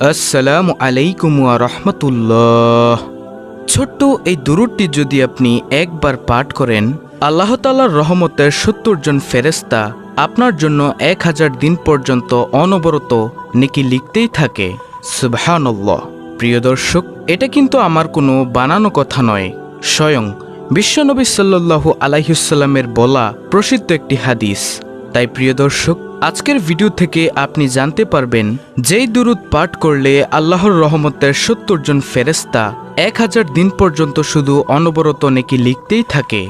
আসসালামু আলাইকুম ওয়া রাহমাতুল্লাহ। ছোট্ট এই দুরূদটি যদি আপনি একবার পাঠ করেন, আল্লাহ তাআলার রহমতের ৭০ জন ফেরেশতা আপনার জন্য ১০০০ দিন পর্যন্ত অনবরত নেকি লিখতেই থাকে। সুবহানাল্লাহ। প্রিয় দর্শক, এটা কিন্তু আমার কোনো বানানো কথা নয়, স্বয়ং বিশ্বনবী সাল্লাল্লাহু আলাইহি ওয়াসাল্লামের বলা প্রসিদ্ধ একটি হাদিস। তাই প্রিয় দর্শক, আজকের ভিডিও থেকে আপনি জানতে পারবেন যেই দুরূদ পাঠ করলে আল্লাহর রহমতের ৭০ জন ফেরেশতা ১০০০ দিন পর্যন্ত শুধু অনবরত নেকি লিখতেই থাকে।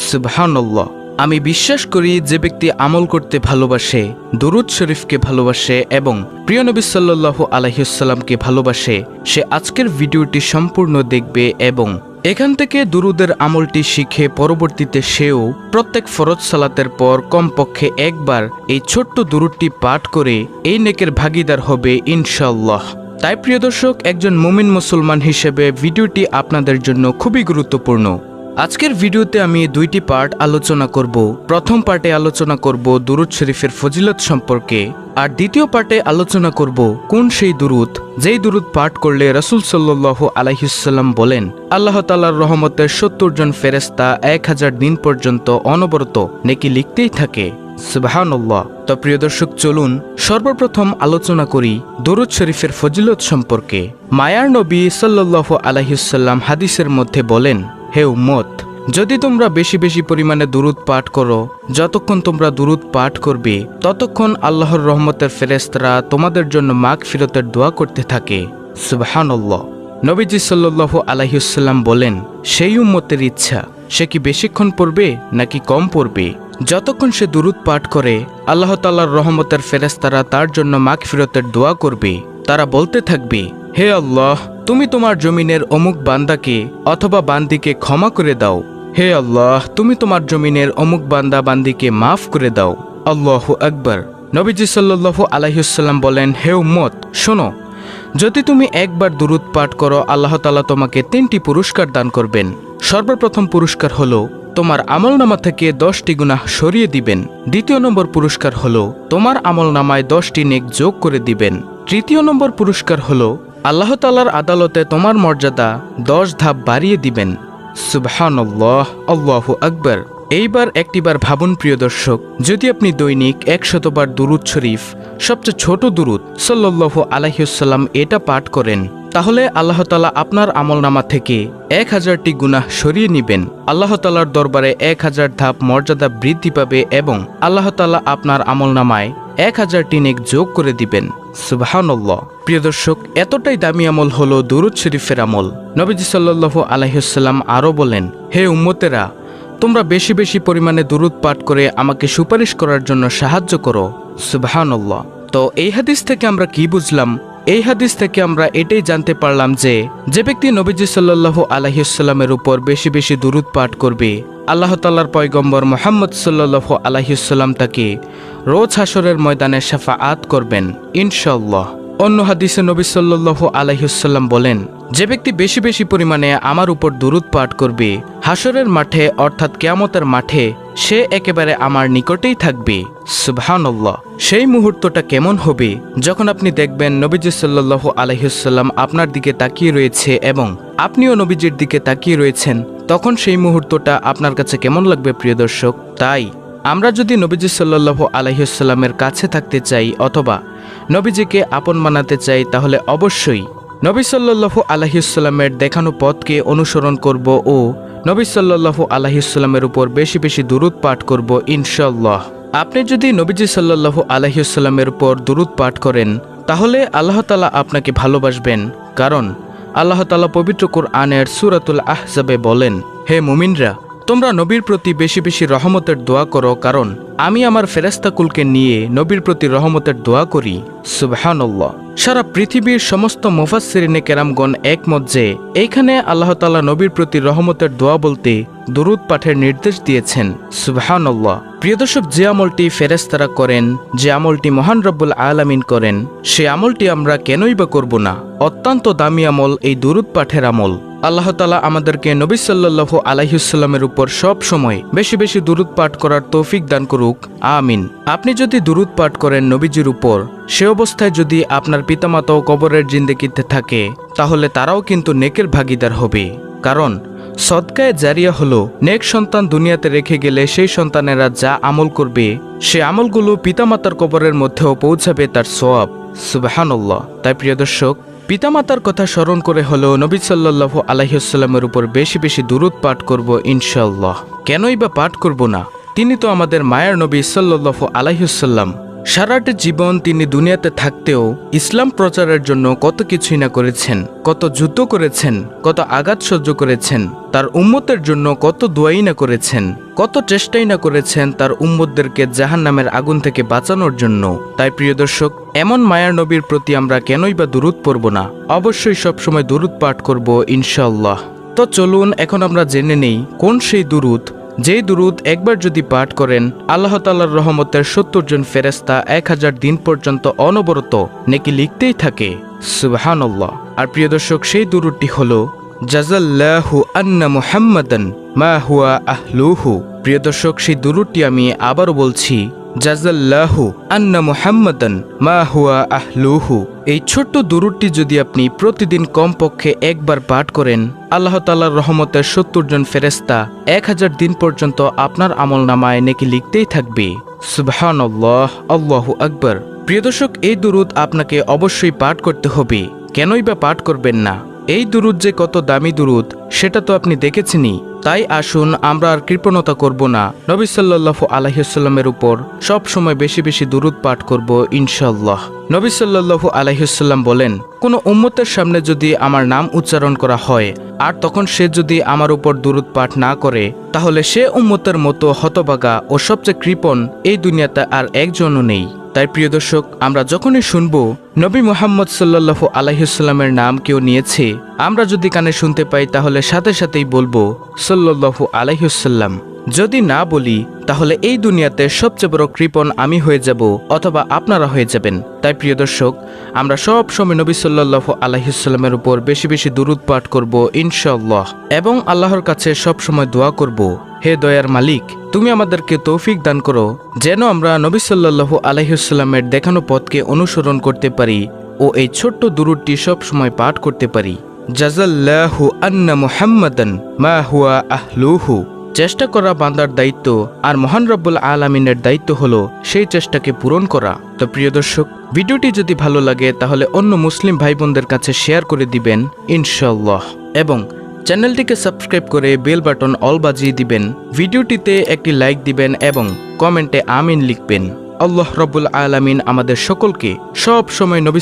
সুবহানাল্লাহ। আমি বিশ্বাস করি যে ব্যক্তি আমল করতে ভালোবাসে, দুরূদ শরীফকে ভালোবাসে এবং প্রিয় নবী সাল্লাল্লাহু আলাইহি ওয়াসাল্লামকে ভালোবাসে, সে আজকের ভিডিওটি সম্পূর্ণ দেখবে এবং এখান থেকে দুরূদের আমলটি শিখে পরবর্তীতে সেও প্রত্যেক ফরজ সালাতের পর কমপক্ষে একবার এই ছোট্ট দুরূদটি পাঠ করে এই নেকের ভাগীদার হবে ইনশাআল্লাহ। তাই প্রিয় দর্শক, একজন মুমিন মুসলমান হিসেবে ভিডিওটি আপনাদের জন্য খুবই গুরুত্বপূর্ণ। আজকের ভিডিওতে আমি দুইটি পার্ট আলোচনা করব। প্রথম পার্টে আলোচনা করব দুরূদ শরীফের ফজিলত সম্পর্কে, আর দ্বিতীয় পার্টে আলোচনা করব কোন সেই দুরূদ যেই দুরূদ পাঠ করলে রাসূল সাল্লাল্লাহু আলাইহি ওয়াসাল্লাম বলেন আল্লাহ তাআলার রহমতের ৭০ জন ফেরেশতা ১০০০ দিন পর্যন্ত অনবরত নেকি লিখতেই থাকে। সুবহানাল্লাহ। তো প্রিয় দর্শক, চলুন সর্বপ্রথম আলোচনা করি দুরূদ শরীফের ফজিলত সম্পর্কে। মায়ার নবী সাল্লাল্লাহু আলাইহি ওয়াসাল্লাম হাদিসের মধ্যে বলেন, হে উম্মত, যদি তোমরা বেশি বেশি পরিমাণে দুরূদ পাঠ করো, যতক্ষণ তোমরা দুরূদ পাঠ করবে ততক্ষণ আল্লাহর রহমতের ফেরেশতারা তোমাদের জন্য মাগফিরাতের দোয়া করতে থাকে। সুবহানাল্লাহ। নবীজি সাল্লাল্লাহু আলাইহি ওয়াসাল্লাম বলেন, সেই উম্মতের ইচ্ছা সে কি বেশিক্ষণ পড়বে নাকি কম পড়বে। যতক্ষণ সে দুরূদ পাঠ করে আল্লাহ তাআলার রহমতের ফেরেশতারা তার জন্য মাগফিরাতের দোয়া করবে। তারা বলতে থাকবে, হে আল্লাহ, তুমি তোমার জমিনের অমুক বান্দাকে অথবা বান্দিকে ক্ষমা করে দাও। হে আল্লাহ, তুমি তোমার জমিনের অমুক বান্দা বান্দিকে মাফ করে দাও। আল্লাহু আকবার। নবীজি সাল্লাল্লাহু আলাইহি ওয়াসাল্লাম বলেন, হে উম্মত, শোনো, যদি তুমি একবার দুরূদ পাঠ করো আল্লাহ তাআলা তোমাকে ৩টি পুরস্কার দান করবেন। সর্বপ্রথম পুরস্কার হলো তোমার আমলনামা থেকে 10টি গুনাহ সরিয়ে দিবেন। দ্বিতীয় নম্বর পুরস্কার হলো তোমার আমলনামায় 10টি নেক যোগ করে দিবেন। তৃতীয় নম্বর পুরস্কার হলো আল্লাহ তাআলার আদালতে তোমার মর্যাদা 10 ধাপ বাড়িয়ে দিবেন। সুবহানাল্লাহ। আল্লাহু আকবার। এইবার একটিবার ভাবুন প্রিয় দর্শক, যদি আপনি দৈনিক ১০০ বার দুরূদ শরীফ, সবচেয়ে ছোট দুরূদ সাল্লাল্লাহু আলাইহি ওয়াসাল্লাম, এটা পাঠ করেন, তাহলে আল্লাহ তাআলা আপনার আমলনামা থেকে ১০০০টি গুনাহ সরিয়ে নেবেন। আল্লাহ তাআলার দরবারে ১০০০ ধাপ মর্যাদা বৃদ্ধি পাবে এবং আল্লাহ তাআলা আপনার আমলনামায় ১০০০টি নেক যোগ করে দিবেন। সুবহানাল্লাহ। প্রিয় দর্শক, এতটাই দামি আমল হলো দুরূদ শরীফের আমল। নবীজি সাল্লাল্লাহু আলাইহি ওয়াসাল্লাম আরও বলেন, হে উম্মতেরা, তোমরা বেশি বেশি পরিমাণে দুরূদ পাঠ করে আমাকে সুপারিশ করার জন্য সাহায্য করো। সুবহানাল্লাহ। তো এই হাদিস থেকে আমরা কি বুঝলাম? এই হাদিস থেকে আমরা এটাই জানতে পারলাম যে ব্যক্তি নবীজি সাল্লাল্লাহু আলাইহি ওয়াসাল্লামের উপর বেশি বেশি দুরূদ পাঠ করবে, আল্লাহ তাআলার পয়গম্বর মুহাম্মদ সাল্লাল্লাহু আলাইহি ওয়াসাল্লাম তাকে রোজ হাশরের ময়দানে শাফাআত করবেন ইনশাআল্লাহ। অন্য হাদিসে নবী সাল্লাল্লাহু আলাইহি ওয়াসাল্লাম বলেন, যে ব্যক্তি বেশি বেশি পরিমাণে আমার উপর দুরূদ পাঠ করবে, হাশরের মাঠে অর্থাৎ কিয়ামতের মাঠে সে একেবারে আমার নিকটেই থাকবে। সুবহানাল্লাহ। সেই মুহূর্তটা কেমন হবে যখন আপনি দেখবেন নবীজি সাল্লাল্লাহু আলাইহি ওয়াসাল্লাম আপনার দিকে তাকিয়ে রয়েছে এবং আপনিও নবীজির দিকে তাকিয়ে রয়েছেন, তখন সেই মুহূর্তটা আপনার কাছে কেমন লাগবে প্রিয় দর্শক? তাই আমরা যদি নবীজি সাল্লাল্লাহু আলাইহি ওয়াসাল্লামের কাছে থাকতে চাই অথবা নবীজিকে আপন বানাতে চাই, তাহলে অবশ্যই নবী সাল্লাল্লাহু আলাইহি ওয়াসাল্লামের দেখানো পথকে অনুসরণ করব ও নবী সাল্লাল্লাহু আলাইহি ওয়াসাল্লামের উপর বেশি বেশি দুরূদ পাঠ করব ইনশাআল্লাহ। আপনি যদি নবীজি সাল্লাল্লাহু আলাইহি ওয়াসাল্লামের উপর দুরূদ পাঠ করেন, তাহলে আল্লাহ তাআলা আপনাকে ভালোবাসবেন, কারণ আল্লাহ তাআলা পবিত্র কুরআনের সূরাতুল আহজাবে বলেন, হে মুমিনরা, তোমরা নবীর প্রতি বেশি বেশি রহমতের দোয়া করো, কারণ আমি আমার ফেরেশতাকুলকে নিয়ে নবীর প্রতি রহমতের দোয়া করি। সুবহানাল্লাহ। সারা পৃথিবীর সমস্ত মুফাসসিরিনে কেরামগণ একমত যে এইখানে আল্লাহ তাআলা নবীর প্রতি রহমতের দোয়া বলতে দুরূদ পাঠের নির্দেশ দিয়েছেন। সুবহানাল্লাহ। প্রিয় দর্শক, যে আমলটি ফেরেশতারা করেন, যে আমলটি মহান রব্বুল আলামিন করেন, সে আমলটি আমরা কেনই বা করব না? অত্যন্ত দামি আমল এই দুরূদ পাঠের আমল। আল্লাহ তাআলা আমাদেরকে নবী সাল্লাল্লাহু আলাইহি ওয়াসাল্লামের উপর সব সময় বেশি বেশি দুরূদ পাঠ করার তৌফিক দান করুক, আমিন। আপনি যদি দুরূদ পাঠ করেন নবীজির উপর, সে অবস্থায় যদি আপনার পিতামাতাও কবরের জিন্দেগিতে থাকে, তাহলে তারাও কিন্তু নেকের ভাগীদার হবে। কারণ সদকায়ে জারিয়া হলো নেক সন্তান দুনিয়াতে রেখে গেলে সেই সন্তানেরা যা আমল করবে, সে আমলগুলো পিতামাতার কবরের মধ্যেও পৌঁছাবে তার সওয়াব। সুবহানাল্লাহ। তাই প্রিয় দর্শক, পিতামাতার কথা স্মরণ করে হলেও নবী সাল্লাল্লাহু আলাইহি ওয়াসাল্লামের উপর বেশি বেশি দুরূদ পাঠ করব ইনশাআল্লাহ। কেনই বা পাঠ করব না? তিনি তো আমাদের মায়ের নবী সাল্লাল্লাহু আলাইহি ওয়াসাল্লাম। সারাটি জীবন তিনি দুনিয়াতে থাকতেও ইসলাম প্রচারের জন্য কত কিছুই না করেছেন, কত যুদ্ধ করেছেন, কত আঘাত সহ্য করেছেন, তার উম্মতের জন্য কত দোয়াই না করেছেন, কত চেষ্টাই না করেছেন তার উম্মতদেরকে জাহান্নামের আগুন থেকে বাঁচানোর জন্য। তাই প্রিয় দর্শক, এমন মায়ার নবীর প্রতি আমরা কেনই বা দুরূদ পড়ব না? অবশ্যই সবসময় দুরূদ পাঠ করব ইনশাআল্লাহ। তো চলুন এখন আমরা জেনে নেই কোন সেই দুরূদ, যেই দুরূদ একবার যদি পাঠ করেন আল্লাহ তাআলার রহমতের ৭০ জন ফেরেশতা ১০০০ দিন পর্যন্ত অনবরত নেকি লিখতেই থাকে। সুবহানাল্লাহ। আর প্রিয় দর্শক, সেই দুরূদটি হলো জাযাল্লাহু আন্না মুহাম্মাদান মা হুয়া আহলুহু। প্রিয় দর্শক, সেই দুরূদটি আমি আবারও বলছি, জাযাল্লাহু আন্না মুহাম্মাদান মা হুয়া আহলুহু। এই ছোট্ট দুরূদটি যদি আপনি প্রতিদিন কমপক্ষে একবার পাঠ করেন, আল্লাহ তাআলার রহমতের ৭০ জন ফেরেশতা ১০০০ দিন পর্যন্ত আপনার আমলনামায় নেকি লিখতেই থাকবে। সুবহানাল্লাহ, আল্লাহু আকবার। প্রিয় দর্শক, এই দুরূদ আপনাকে অবশ্যই পাঠ করতে হবে। কেনই বা পাঠ করবেন না? এই দুরূদ যে কত দামি দুরূদ সেটা তো আপনি দেখেছেনই। তাই আসুন আমরা আর কৃপণতা করব না, নবী সাল্লাল্লাহু আলাইহি ওয়াসাল্লামের উপর সব সময় বেশি বেশি দুরূদ পাঠ করব ইনশাআল্লাহ। নবী সাল্লাল্লাহু আলাইহি ওয়াসাল্লাম বলেন, কোনো উম্মতের সামনে যদি আমার নাম উচ্চারণ করা হয় আর তখন সে যদি আমার উপর দুরূদ পাঠ না করে, তাহলে সে উম্মতের মতো হতভাগা ও সবচেয়ে কৃপণ এই দুনিয়াতে আর একজনও নেই। তাই প্রিয় দর্শক, আমরা যখনই শুনব নবী মুহাম্মদ সাল্লাল্লাহু আলাইহি ওয়াসাল্লামের নাম কেউ নিয়েছে, আমরা যদি কানে শুনতে পাই তাহলে সাথে সাথেই বলবো সাল্লাল্লাহু আলাইহি ওয়াসাল্লাম। যদি না বলি তাহলে এই দুনিয়াতে সবচেয়ে বড় কৃপণ আমি হয়ে যাব অথবা আপনারা হয়ে যাবেন। তাই প্রিয় দর্শক, আমরা সব সময় নবী সাল্লাল্লাহু আলাইহি ওয়াসাল্লামের উপর বেশি বেশি দুরূদ পাঠ করব ইনশাআল্লাহ, এবং আল্লাহর কাছে সব সময় দোয়া করব, হে দয়ার মালিক, তুমি আমাদেরকে তৌফিক দান করো যেন আমরা নবী সাল্লাল্লাহু আলাইহি ওয়াসাল্লামের দেখানো পথকে অনুসরণ করতে পারি ও এই ছোট্ট দুরূদটি সব সময় পাঠ করতে পারি। জাযাল্লাহু আন্না মুহাম্মাদান মা হুয়া আহলুহু। চেষ্টা করা বান্দার দায়িত্ব, আর মহান রব্বুল আলামিনের দায়িত্ব হলো সেই চেষ্টাকে পূরণ করা। তো প্রিয় দর্শক, ভিডিওটি যদি ভালো লাগে তাহলে অন্য মুসলিম ভাই বোনদের কাছে শেয়ার করে দিবেন ইনশাআল্লাহ, এবং চ্যানেলটিকে সাবস্ক্রাইব করে বেল বাটন অল বাজিয়ে দিবেন। ভিডিওটিতে একটি লাইক দিবেন এবং কমেন্টে আমিন লিখবেন। আল্লাহ রব্বুল আলামিন আমাদের সকলকে সব সময় নবী